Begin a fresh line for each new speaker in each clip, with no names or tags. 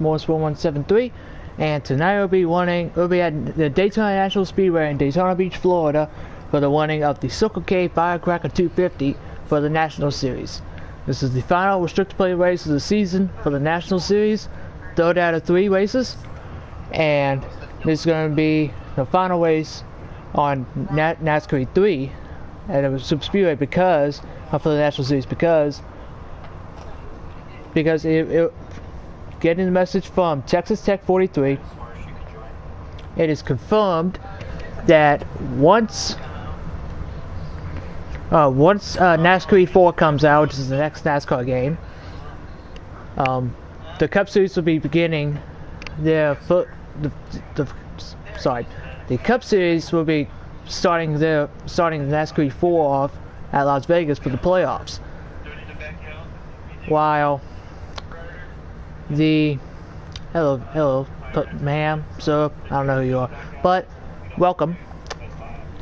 Morse 4173, and tonight we'll be at the Daytona National Speedway in Daytona Beach, Florida, for the winning of the Circle K Firecracker 250 for the National Series. This is the final restricted plate race of the season for the National Series, third out of 3 races, and this is going to be the final race on Nascar 3 at a Super Speedway because for the National Series because getting the message from Texas Tech 43, it is confirmed that once NASCAR 4 comes out, which is the next NASCAR game, the Cup Series will be beginning the Cup Series will be starting the NASCAR 4 off at Las Vegas for the playoffs, while hello, ma'am, sir, I don't know who you are, but welcome.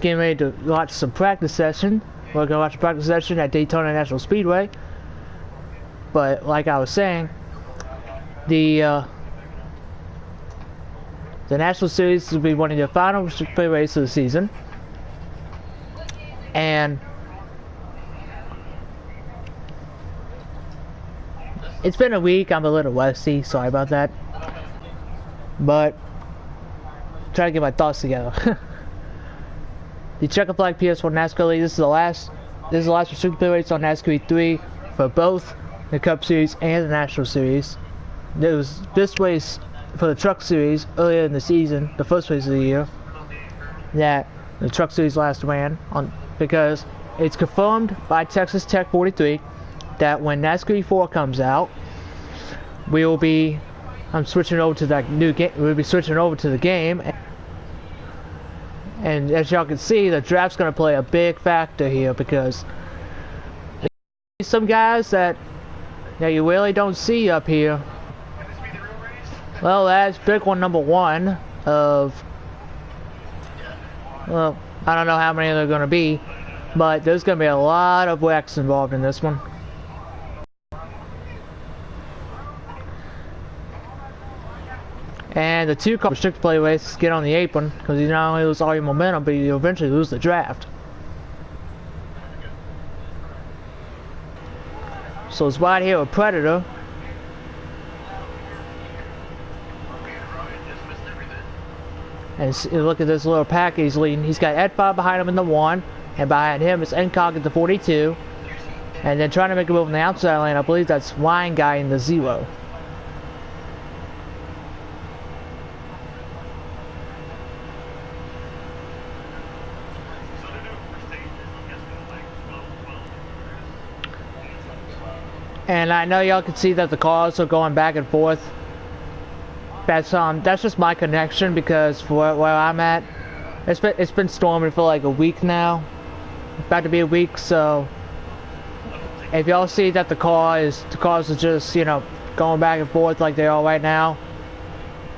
Getting ready to watch some practice session. We're going to watch a practice session at Daytona National Speedway. But like I was saying, the National Series will be one of the final restricted plate races of the season, and it's been a week. I'm a little rusty, sorry about that, but I'm trying to get my thoughts together. The Checkered flag PS4 NASCAR League. This is the last restricted plate race on NASCAR 3 for both the Cup Series and the National Series. There was this race for the Truck Series earlier in the season, the first race of the year, that the Truck Series last ran on, because it's confirmed by Texas Tech 43 that when NASCAR 4 comes out, I'm switching over to that new game. We'll be switching over to the game, and as y'all can see, the draft's going to play a big factor here because there's some guys that you really don't see up here. Well, that's big one, number 1 of, well, I don't know how many there are going to be, but there's going to be a lot of wrecks involved in this one. And the 2-car restricted plate races get on the apron because you not only lose all your momentum, but you eventually lose the draft. So it's right here with Predator. And look at this little pack he's leading. He's got Ed 5 behind him in the 1, and behind him is Incog at the 42. And then trying to make a move in the outside lane, I believe that's Wine Guy in the 0. And I know y'all can see that the cars are going back and forth. That's just my connection because for where I'm at, it's been storming for like a week now. About to be a week, so if y'all see that the cars are just, going back and forth like they are right now,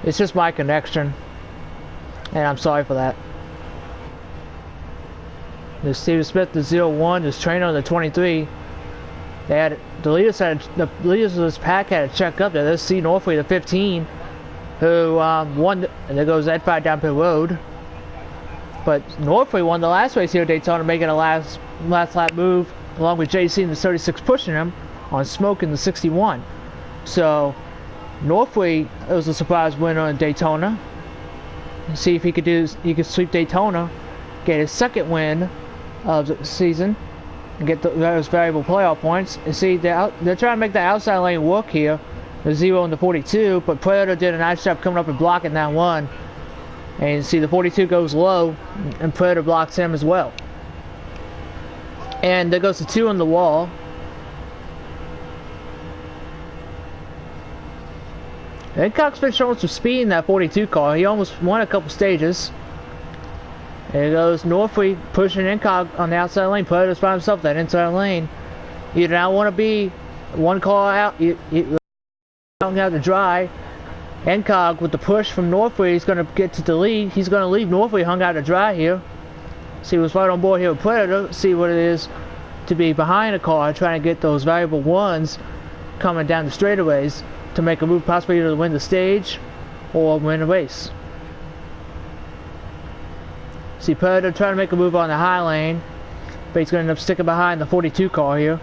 it's just my connection, and I'm sorry for that. There's Steven Smith, the 01, there's Trainer, the 23. The leaders of this pack had to check up there. There's C. Northway, the 15, who won. And there goes Ed 5 down pit road. But Northway won the last race here at Daytona, making a last lap move, along with JC in the 36 pushing him on Smoke in the 61. So Northway was a surprise winner in Daytona. See if he could sweep Daytona, get his second win of the season, and get those valuable playoff points. And see, they're trying to make the outside lane work here, the 0 and the 42, but Predator did a nice job coming up and blocking that one. And you see the 42 goes low, and Predator blocks him as well. And there goes the 2 on the wall. Hickok's been showing some speed in that 42 car. He almost won a couple stages. There goes Northway pushing Incog on the outside lane. Predator's by himself that inside lane. You do not want to be one car out. You don't have to dry. Incog with the push from Northway, he's going to get to the lead. He's going to leave Northway hung out to dry here. See what's right on board here with Predator. See what it is to be behind a car trying to get those valuable ones coming down the straightaways. to make a move, possibly either win the stage or win a race. See Predator trying to make a move on the high lane, but he's going to end up sticking behind the 42 car here.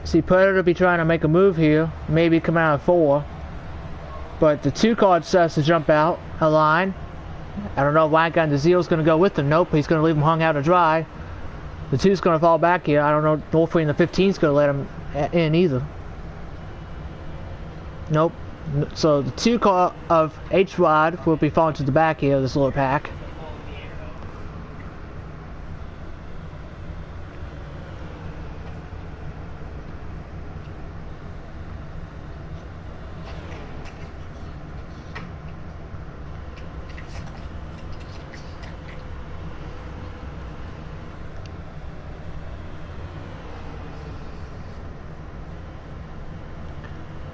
See Predator be trying to make a move here, maybe come out of 4, but the 2 car decides to jump out a line. I don't know if Wildcat and Zeal's going to go with him. Nope, he's going to leave him hung out to dry. The 2's going to fall back here. I don't know if Northway and the 15's going to let him in either. Nope. So the 2 car of H-Rod will be falling to the back here of this lower pack.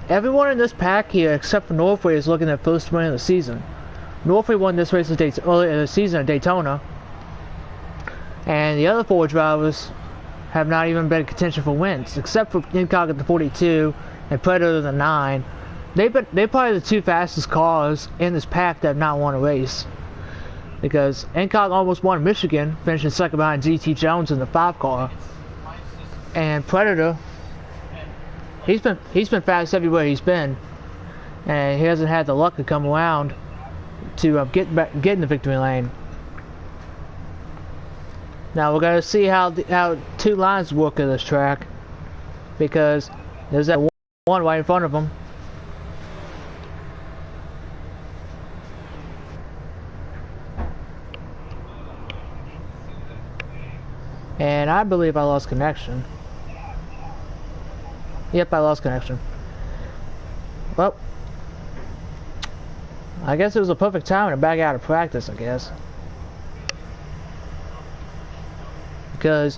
Everyone in this pack here, except for Northway, is looking at first win of the season. Northway won this race earlier in the season at Daytona, and the other 4 drivers have not even been in contention for wins, except for Incog at the 42 and Predator the 9. They're probably the 2 fastest cars in this pack that have not won a race, because Incog almost won Michigan, finishing second behind GT Jones in the 5 car, and Predator. He's been fast everywhere he's been, and he hasn't had the luck to come around to get in the victory lane. Now we're gonna see how 2 lines work at this track, because there's that one right in front of him. And I believe I lost connection. Yep, I lost connection. Well, I guess it was a perfect time to back out of practice, I guess. Because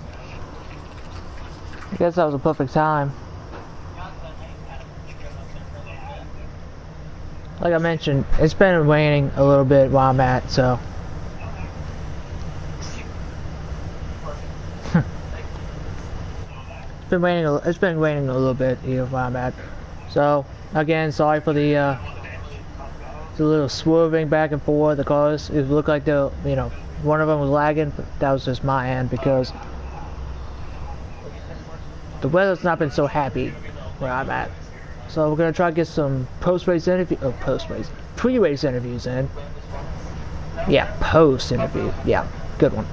I guess that was a perfect time. Like I mentioned, it's been raining a little bit where I'm at, so it's been raining a little bit here where I'm at. So again, sorry for the little swerving back and forth. The cars, it looked like one of them was lagging, but that was just my end because the weather's not been so happy where I'm at. So we're gonna try to get some pre-race interviews in. Yeah, post interview. Yeah, good one.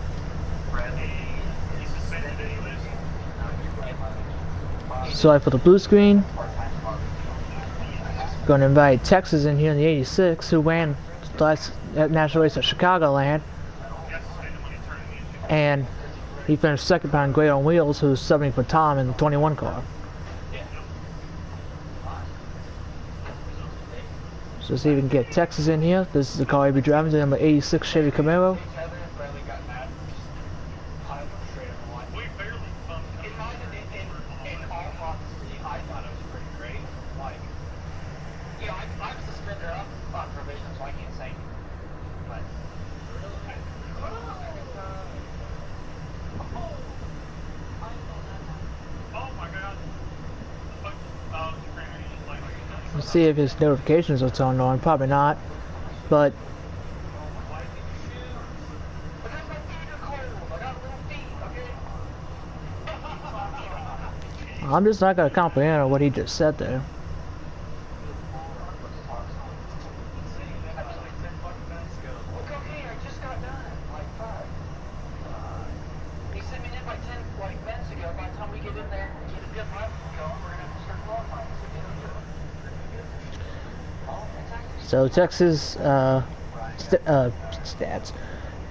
Sorry for the blue screen. Going to invite Texas in here in the 86, who ran the last national race at Chicagoland, and he finished second behind Great on Wheels, who's subbing for Tom in the 21 car. So let's see if we can get Texas in here. This is the car he'll be driving, the number 86 Chevy Camaro. Let's see if his notifications are turned on. Probably not, but I'm just not going to comprehend what he just said there. So Texas stats,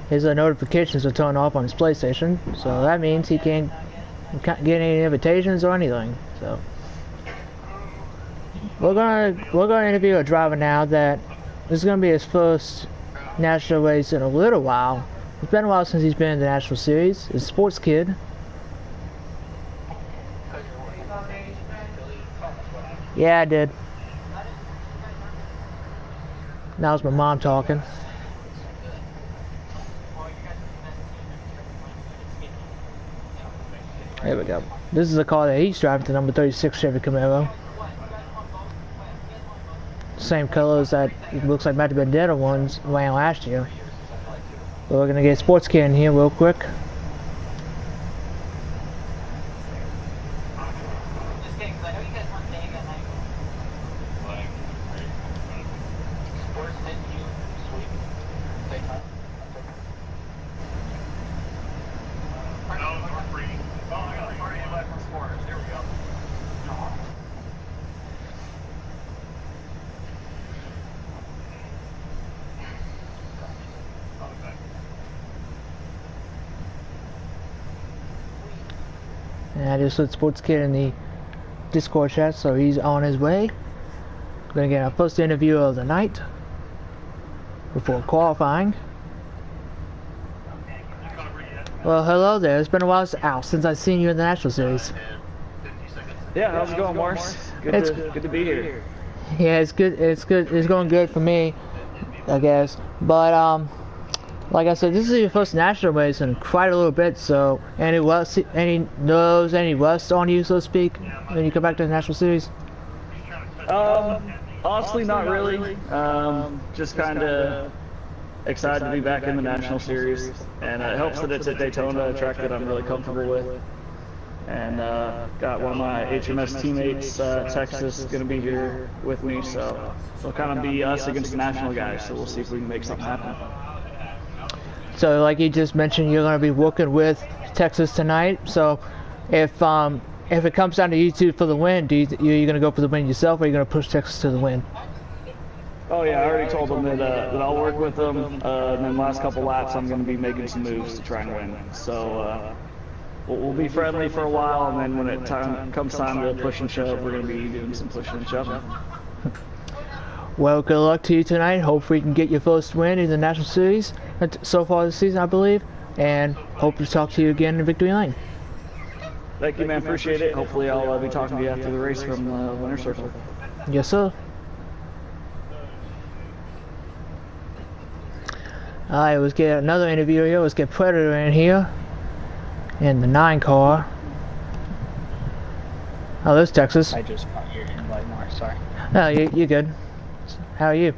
his notifications are turned off on his PlayStation, so that means he can't get any invitations or anything. So we're gonna interview a driver now that this is gonna be his first national race in a little while. It's been a while since he's been in the national series. He's a sports kid. Yeah, I did. That was my mom talking. There we go. This is a car that he's driving, the number 36 Chevy Camaro. Same colors that it looks like might have been the other ones ran last year. But we're gonna get sports kit in here real quick. And I just put sports kit in the Discord chat, so he's on his way. We're gonna get our first interview of the night before qualifying. Well, hello there. It's been a while since I've seen you in the National Series.
Yeah, how's it going, Morris? Good to be here.
Yeah, it's good. It's good. It's going good for me, I guess. But like I said, this is your first national race in quite a little bit. So, any rust on you, so to speak, when you come back to the National Series?
Honestly, not really. Just kind of excited to be back in the National Series, and it helps that it's at Daytona, a track that I'm really comfortable with. And got one of my HMS teammates, Texas, going to be here with me, so it'll kind of be us against the national guys. So we'll see if we can make something happen.
So, like you just mentioned, you're going to be working with Texas tonight. So, if it comes down to you two for the win, are you going to go for the win yourself, or are you going to push Texas to the win?
Oh yeah, I already told them that I'll work with them. And then last couple laps, I'm going to be making some moves to try and win. So we'll be friendly for a while, and then when it comes time to push and shove, we're going to be doing some pushing and shoving.
Well, good luck to you tonight. Hopefully you can get your first win in the National Series so far this season, I believe. And hope to talk to you again in Victory Lane.
Thank you, man. Appreciate it. Hopefully I'll be talking to you after the race from the winner's circle.
Yes, sir. Alright, let's get another interview here. Let's get Predator in here. In the 9 car. Oh, there's Texas.
I just got your invite, Mark. Sorry.
No, you're good. How are you?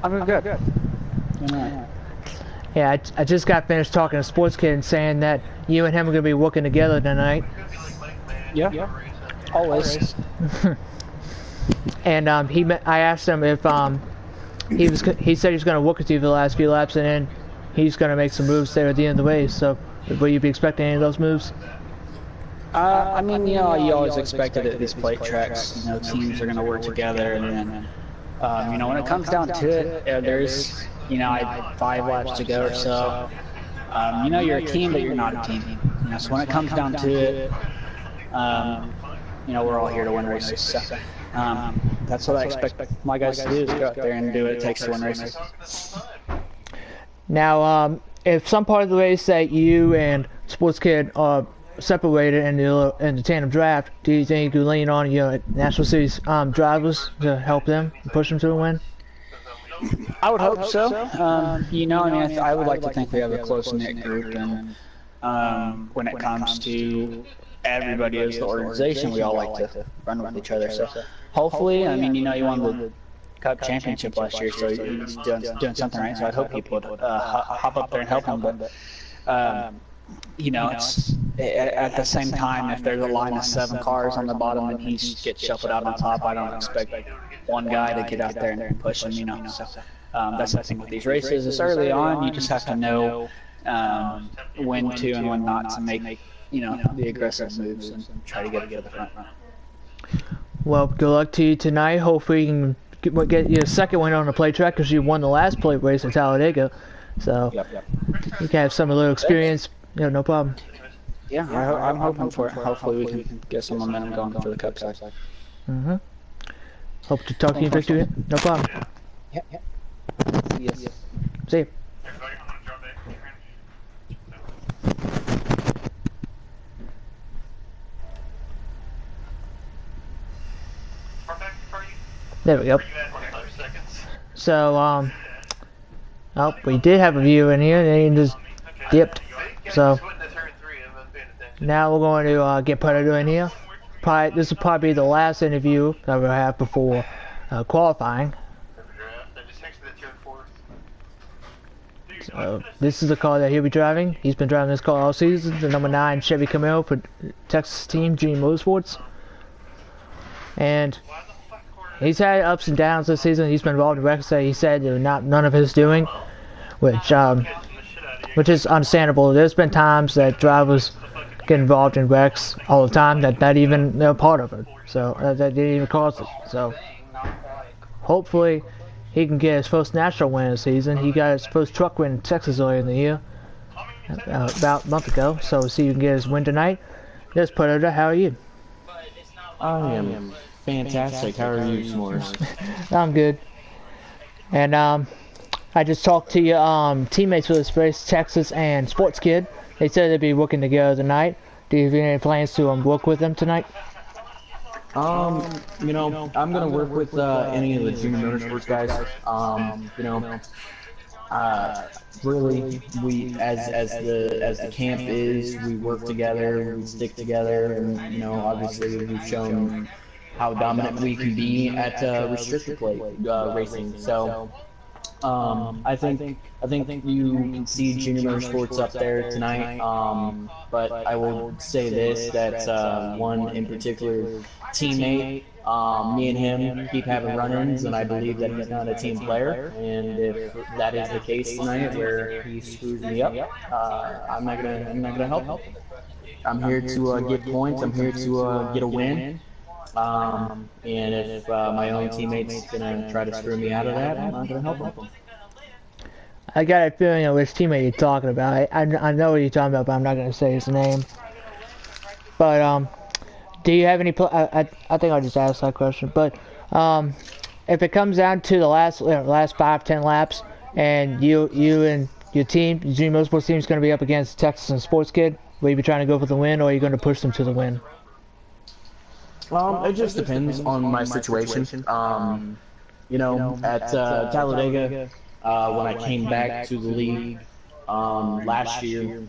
I'm doing good. Right.
Yeah, I just got finished talking to Sports Kid and saying that you and him are going to be working together tonight.
Yeah. Always.
And I asked him if he said he was going to work with you for the last few laps, and then he's going to make some moves there at the end of the race. So, will you be expecting any of those moves?
I mean, you always expected at these plate tracks, teams are going to work together, and then, when it comes down to it, there's, I had 5 laps to go or so. You're a team, but you're not a team. So when it comes down to it, we're all here to win races. So, that's what I expect my guys to do, is go out there and do what it takes to win races.
Now, if some part of the race that you and Sports Kid are separated in the tandem draft, do you think you could lean on your National Series drivers to help them and push them to a win?
I would hope so. I would like to think we have a close-knit group, and when it comes to everybody as the organization, we all like to run with each other. So hopefully, you won the Cup Championship last year, so he's doing something right. So I'd hope people would hop up there and help him. But it's at the same time, if there's a line of 7 cars on the bottom and he gets shuffled out on top, I don't expect one guy to get out there and push him. So that's the thing with these races. It's early on. You just have to know when to and when not to make the aggressive moves and try to get the front run.
Well, good luck to you tonight. Hopefully you can get your second win on the plate track, because you won the last plate race in Talladega. So you can have some a little experience. No problem.
Yeah, I'm hoping for it. Hopefully we can get some momentum going for the Cup side.
Hope to talk to you, Victor. No problem.
Yeah. Yes.
See you. There we go. So, we did have a view in here, and he just dipped. So, Now we're going to get Predator in here. This will probably be the last interview that we'll have before qualifying. So this is the car that he'll be driving. He's been driving this car all season, the number 9 Chevy Camaro for Texas team Junior Motorsports. And he's had ups and downs this season. He's been involved in wrecks that he said they're none of his doing, which is understandable. There's been times that drivers get involved in wrecks all the time that not even they're part of it. So that didn't even cause it. So hopefully he can get his first national win of the season. He got his first truck win in Texas earlier in the year, about a month ago. So we'll see if he can get his win tonight. Yes, Predator, how are you?
I am fantastic. How are you, Morris?
I'm good. And I just talked to your teammates for this race, Texas and Sports Kid. They said they'd be working together tonight. Do you have any plans to work with them tonight?
You know, I'm gonna work with any of the junior motorsports guys. Really, we as the camp is, we work together, we stick together, and you know, obviously we've shown how dominant we can be at restrictor plate racing. So I think you can see junior motorsports up there tonight. But I will say this, that one in particular teammate, me and him keep having run-ins, and I believe that he's not a team player. And if that is the case tonight, where he screws me up, I'm not gonna help him. I'm here to get points. I'm here to get a win. And if my own teammate's gonna try to screw me out of that, I'm not gonna help him.
I got a feeling of which teammate you're talking about. I know what you're talking about, but I'm not going to say his name. But do you have any? I think I'll just ask that question. But if it comes down to the last 5-10 laps, and you and your team, your Junior Motorsports team, is going to be up against Texas and Sports Kid, will you be trying to go for the win, or are you going to push them to the win?
It just depends on my situation. You know, at Talladega, when I came back to the league last year,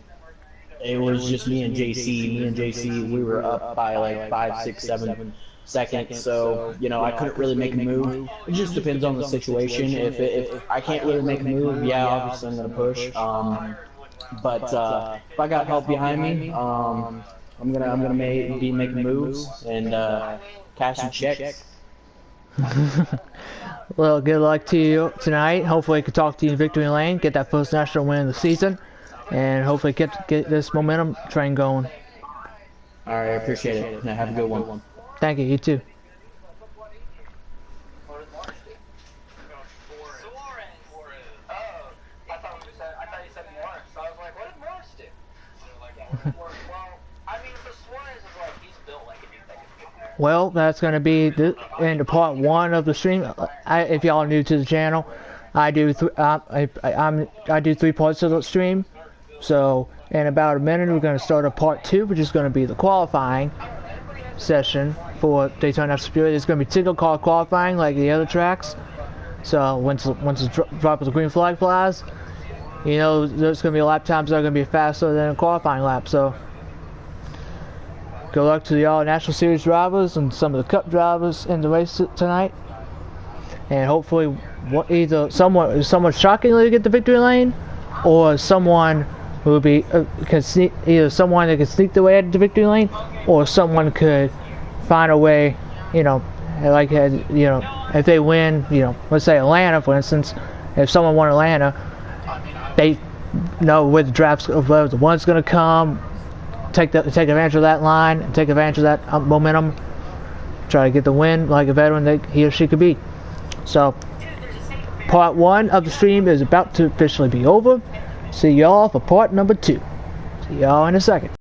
it was just me and JC. Me and JC, we were up by like 5, 6, 7 seconds. So, you know, I couldn't really make a move. It just depends on the situation. If I can't really make a move, yeah, obviously I'm going to push. But if I got help behind me, I'm gonna be making moves and cash some checks.
Well, good luck to you tonight. Hopefully I can talk to you in victory lane, get that first national win of the season, and hopefully get this momentum train going.
Alright, I appreciate it. Now have a good one.
Thank you, you too. Well, that's going to be in part 1 of the stream. If y'all are new to the channel, I do 3 parts of the stream. So in about a minute, we're going to start a part 2, which is going to be the qualifying session for Daytona Speedway. There's going to be single car qualifying like the other tracks. So once the drop of the green flag flies, you know there's going to be lap times that are going to be faster than a qualifying lap. So good luck to the all National Series drivers and some of the Cup drivers in the race tonight. And hopefully either someone shockingly get the victory lane, or someone will be either someone that can sneak their way out of the victory lane, or someone could find a way, you know, like, you know, if they win, you know, let's say Atlanta, for instance, if someone won Atlanta, they know where the draft's, where the one's going to come, take advantage of that line, and take advantage of that momentum, try to get the win like a veteran that he or she could be. So, part 1 of the stream is about to officially be over. See y'all for part number 2. See y'all in a second.